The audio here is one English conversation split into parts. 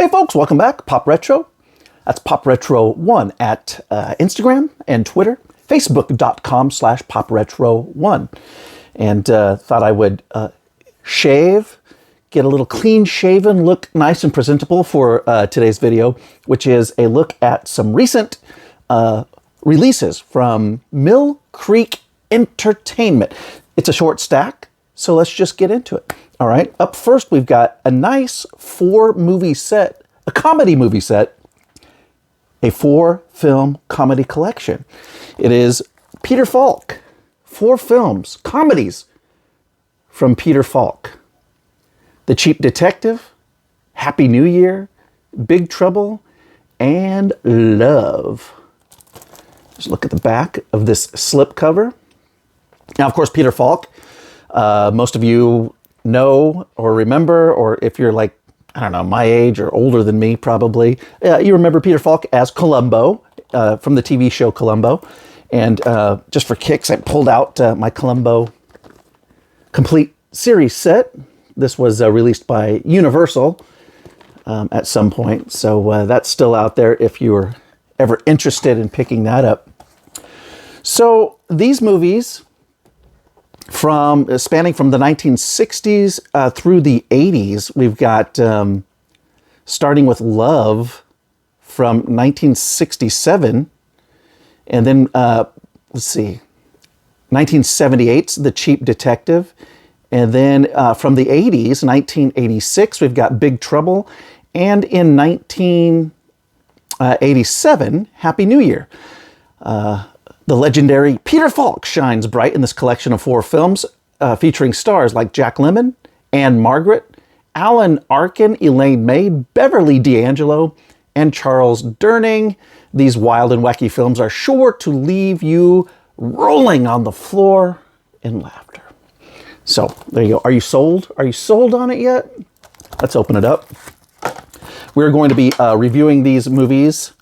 Hey folks, welcome back. Pop Retro. That's Pop Retro 1 at Instagram and Twitter. Facebook.com/Pop Retro 1. And thought I would shave, get a little clean shaven, look nice and presentable for today's video, which is a look at some recent releases from Mill Creek Entertainment. It's a short stack, so let's just get into it. All right, up first we've got a nice 4-movie set, a comedy movie set, a 4-film comedy collection. It is Peter Falk, 4 films, comedies from Peter Falk. The Cheap Detective, Happy New Year, Big Trouble, and Love. Just look at the back of this slipcover. Now, of course, Peter Falk, most of you know or remember, or if you're like, I don't know, my age or older than me probably, you remember Peter Falk as Columbo from the TV show Columbo. And just for kicks, I pulled out my Columbo complete series set. This was released by Universal at some point, so that's still out there if you're ever interested in picking that up. So these movies, spanning from the 1960s through the 80s, we've got starting with Love from 1967, and then let's see, 1978's The Cheap Detective, and then from the 80s, 1986, we've got Big Trouble, and in 1987, Happy New Year. The legendary Peter Falk shines bright in this collection of 4 films featuring stars like Jack Lemmon, Anne Margaret, Alan Arkin, Elaine May, Beverly D'Angelo, and Charles Durning. These wild and wacky films are sure to leave you rolling on the floor in laughter. So there you go. Are you sold? Are you sold on it yet? Let's open it up. We're going to be reviewing these movies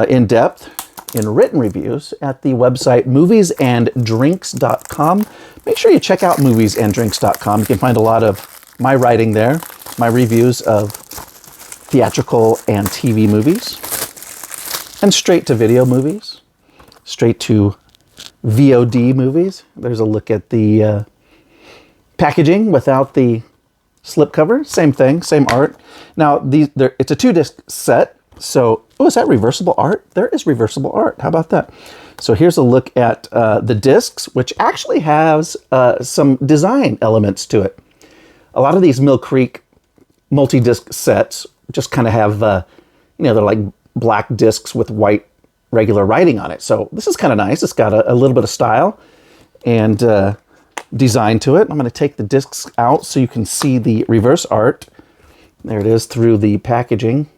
in depth in written reviews at the website moviesanddrinks.com. Make sure you check out moviesanddrinks.com. You can find a lot of my writing there, my reviews of theatrical and TV movies, and straight to video movies, straight to VOD movies. There's a look at the packaging without the slipcover. Same thing, same art. Now, it's a 2-disc set. So, is that reversible art? There is reversible art. How about that? So here's a look at the discs, which actually has some design elements to it. A lot of these Mill Creek multi-disc sets just kind of have, they're like black discs with white regular writing on it. So this is kind of nice. It's got a little bit of style and design to it. I'm going to take the discs out so you can see the reverse art. There it is through the packaging.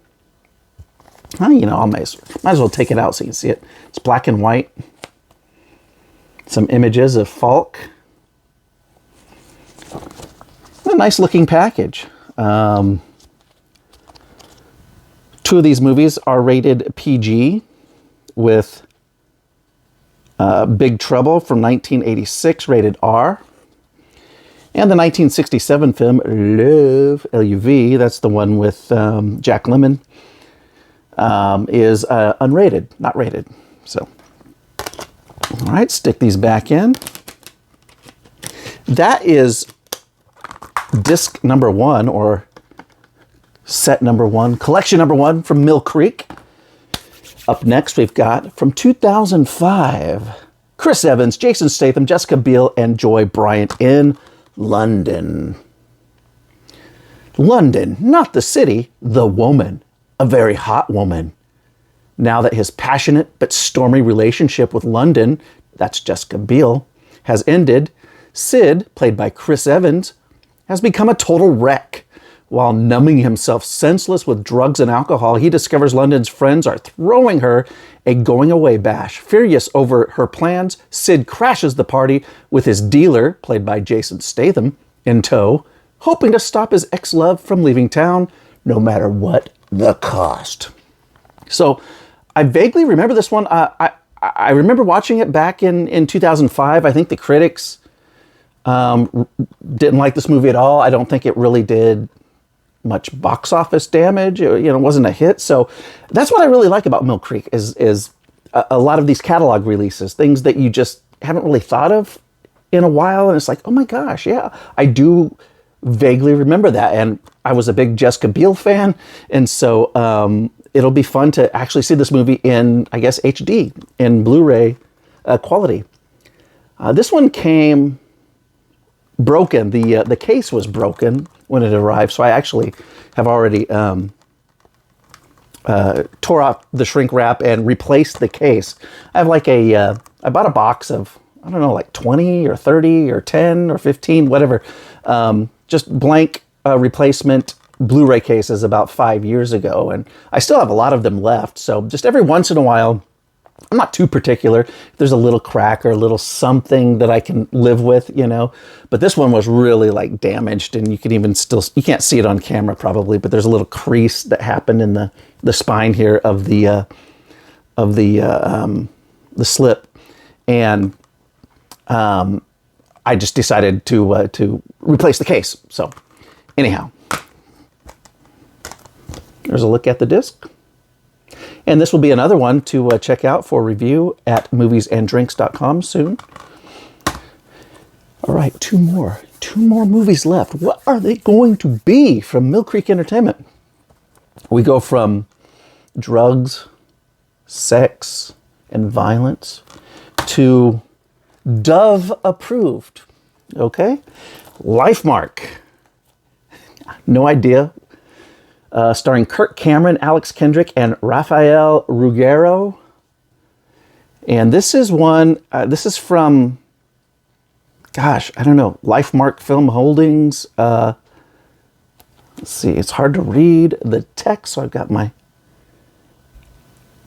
I might as well take it out so you can see it. It's black and white. Some images of Falk. A nice looking package. 2 of these movies are rated PG, with Big Trouble from 1986 rated R. And the 1967 film Love, L-U-V, that's the one with Jack Lemmon, is unrated, not rated. So, all right, stick these back in. That is disc number 1, or set number 1, collection number 1 from Mill Creek. Up next, we've got from 2005, Chris Evans, Jason Statham, Jessica Biel, and Joy Bryant in London. London, not the city, the woman. A very hot woman. Now that his passionate but stormy relationship with London, that's Jessica Biel, has ended, Sid, played by Chris Evans, has become a total wreck. While numbing himself senseless with drugs and alcohol, he discovers London's friends are throwing her a going-away bash. Furious over her plans, Sid crashes the party with his dealer, played by Jason Statham, in tow, hoping to stop his ex-love from leaving town, no matter what the cost. So I vaguely remember this one. I remember watching it back in 2005. I think the critics didn't like this movie at all. I don't think it really did much box office damage. It wasn't a hit. So that's what I really like about Mill Creek is a lot of these catalog releases, things that you just haven't really thought of in a while. And it's like, oh my gosh, yeah, I do vaguely remember that. And I was a big Jessica Biel fan. And so it'll be fun to actually see this movie in, I guess, HD, in Blu-ray quality. This one came broken. The case was broken when it arrived. So I actually have already tore off the shrink wrap and replaced the case. I have like I bought a box of, I don't know, like 20 or 30 or 10 or 15, whatever. Just blank replacement Blu-ray cases about 5 years ago. And I still have a lot of them left. So just every once in a while, I'm not too particular. If there's a little crack or a little something that I can live with, But this one was really like damaged, and you can even still, you can't see it on camera probably, but there's a little crease that happened in the spine here of the slip. And I just decided to replace the case. So anyhow, there's a look at the disc. And this will be another one to check out for review at moviesanddrinks.com soon. All right, two more movies left. What are they going to be from Mill Creek Entertainment? We go from drugs, sex, and violence to Dove approved. Okay? Lifemark. No idea. Starring Kirk Cameron, Alex Kendrick, and Rafael Ruggiero. And this is one, this is from, gosh, I don't know, Lifemark Film Holdings. Let's see, it's hard to read the text, so I've got my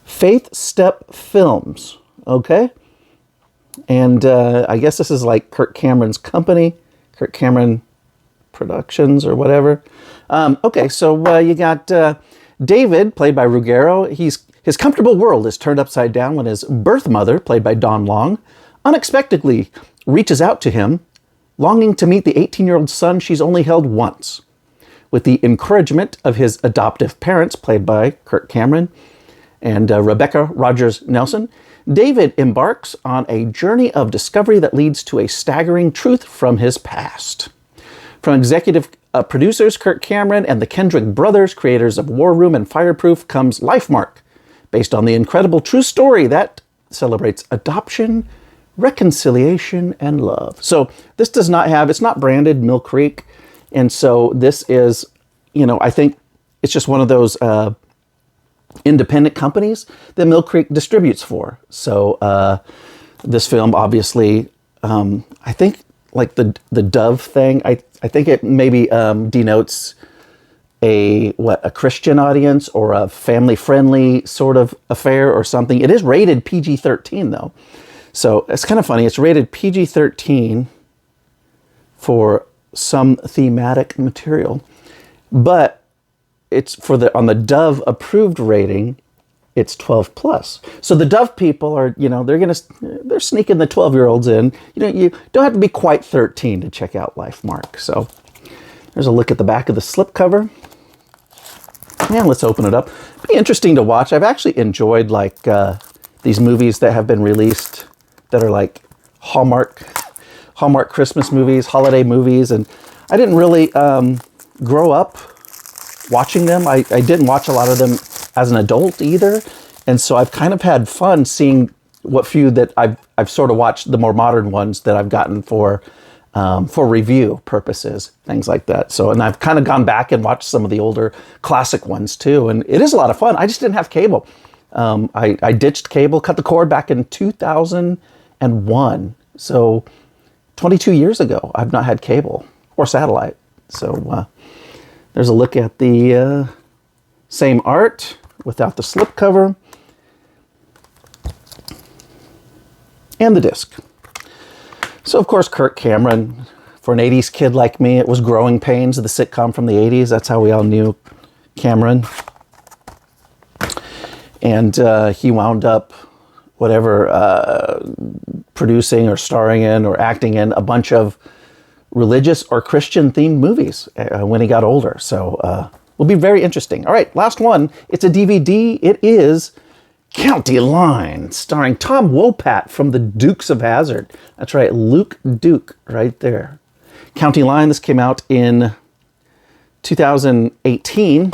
Faithstep Films, okay? And I guess this is like Kirk Cameron's company, Kirk Cameron Productions or whatever. Okay, so you got David, played by Ruggiero. His comfortable world is turned upside down when his birth mother, played by Dawn Long, unexpectedly reaches out to him, longing to meet the 18-year-old son she's only held once. With the encouragement of his adoptive parents, played by Kirk Cameron and Rebecca Rogers Nelson, David embarks on a journey of discovery that leads to a staggering truth from his past. From executive producers Kirk Cameron and the Kendrick brothers, creators of War Room and Fireproof, comes Lifemark, based on the incredible true story that celebrates adoption, reconciliation, and love. So this does not have, it's not branded Mill Creek. And so this is, I think it's just one of those independent companies that Mill Creek distributes for. So this film, obviously, I think like the Dove thing, I think it maybe denotes a Christian audience or a family-friendly sort of affair or something. It is rated PG-13 though. So it's kind of funny. It's rated PG-13 for some thematic material, but it's on the Dove approved rating, it's 12 plus. So the Dove people are, they're sneaking the 12-year-olds in. You don't have to be quite 13 to check out Lifemark. So there's a look at the back of the slipcover. And let's open it up. Be interesting to watch. I've actually enjoyed these movies that have been released that are like Hallmark Christmas movies, holiday movies, and I didn't really grow up watching them. I didn't watch a lot of them as an adult either, and so I've kind of had fun seeing what few that I've sort of watched, the more modern ones that I've gotten for review purposes, things like that. So, and I've kind of gone back and watched some of the older classic ones too, and it is a lot of fun. I just didn't have cable. I ditched cable, cut the cord back in 2001. So 22 years ago, I've not had cable or satellite. So there's a look at the same art without the slipcover and the disc. So of course, Kirk Cameron, for an 80s kid like me, it was Growing Pains, the sitcom from the 80s. That's how we all knew Cameron. And he wound up producing or starring in or acting in a bunch of religious or Christian themed movies when he got older. So will be very interesting. All right, last one. It's a DVD. It is County Line, starring Tom Wopat from the Dukes of Hazzard. That's right, Luke Duke right there. County Line, this came out in 2018.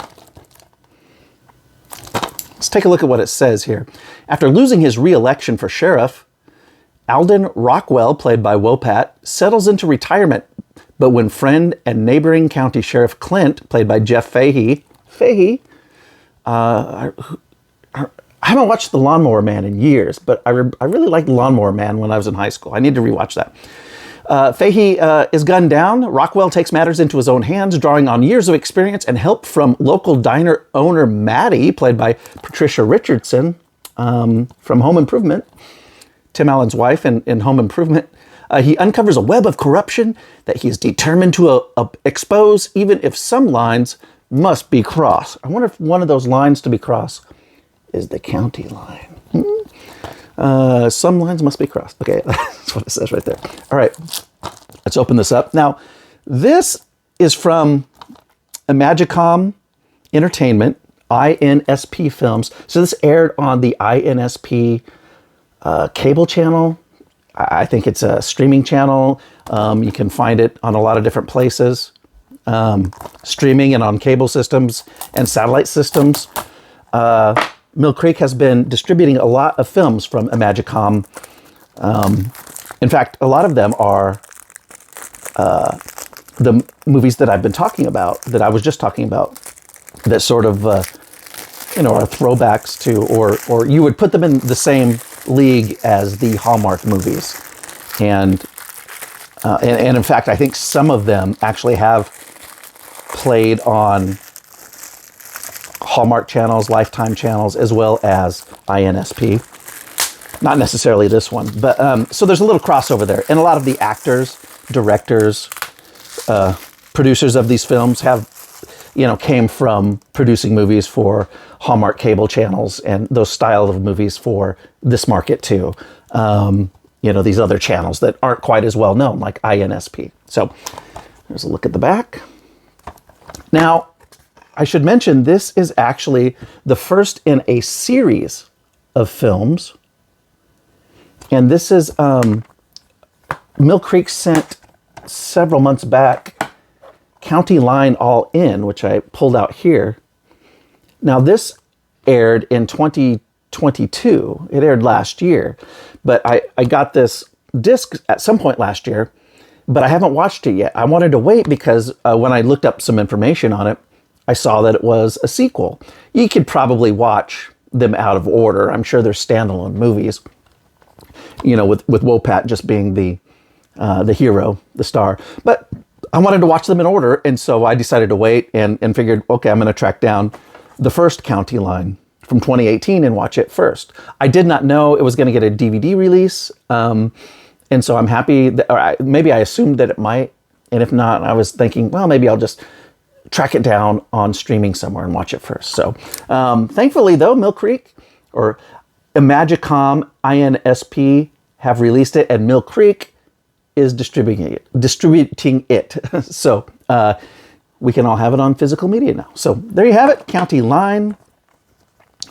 Let's take a look at what it says here. After losing his re-election for sheriff, Alden Rockwell, played by Wopat, settles into retirement. But when friend and neighboring county sheriff Clint, played by Jeff Fahey, I haven't watched The Lawnmower Man in years, but I really liked Lawnmower Man when I was in high school. I need to rewatch that. Fahey is gunned down. Rockwell takes matters into his own hands, drawing on years of experience and help from local diner owner Maddie, played by Patricia Richardson from Home Improvement, Tim Allen's wife in Home Improvement. He uncovers a web of corruption that he is determined to expose, even if some lines must be crossed. I wonder if one of those lines to be crossed is the county line. Some lines must be crossed. Okay, that's what it says right there. All right, let's open this up. Now, this is from Imagicomm Entertainment, INSP Films. So this aired on the INSP cable channel. I think it's a streaming channel. You can find it on a lot of different places, streaming and on cable systems and satellite systems. Mill Creek has been distributing a lot of films from Imagicomm. In fact, a lot of them are the movies that I've been talking about, that I was just talking about, that sort of, are throwbacks to, or you would put them in the same league as the Hallmark movies. And in fact, I think some of them actually have played on Hallmark channels, Lifetime channels, as well as INSP. Not necessarily this one, but so there's a little crossover there. And a lot of the actors, directors, producers of these films have, came from producing movies for Hallmark cable channels and those style of movies for this market too. These other channels that aren't quite as well known, like INSP. So there's a look at the back. Now, I should mention, this is actually the first in a series of films. And this is, Mill Creek sent several months back County Line All In, which I pulled out here. Now this aired in 2022. It aired last year. But I got this disc at some point last year, but I haven't watched it yet. I wanted to wait because when I looked up some information on it, I saw that it was a sequel. You could probably watch them out of order. I'm sure they're standalone movies, with Wopat just being the hero, the star. But I wanted to watch them in order, and so I decided to wait and figured, okay, I'm going to track down the first County Line from 2018 and watch it first. I did not know it was going to get a DVD release, and so I'm happy that, maybe I assumed that it might, and if not, I was thinking, well, maybe I'll just track it down on streaming somewhere and watch it first. So thankfully, though, Mill Creek or Imagicomm INSP have released it, and Mill Creek is distributing it. So we can all have it on physical media now. So there you have it. County Line,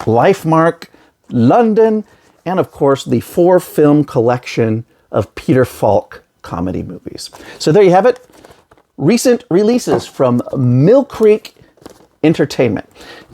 Lifemark, London, and of course the 4-film collection of Peter Falk comedy movies. So there you have it. Recent releases from Mill Creek Entertainment.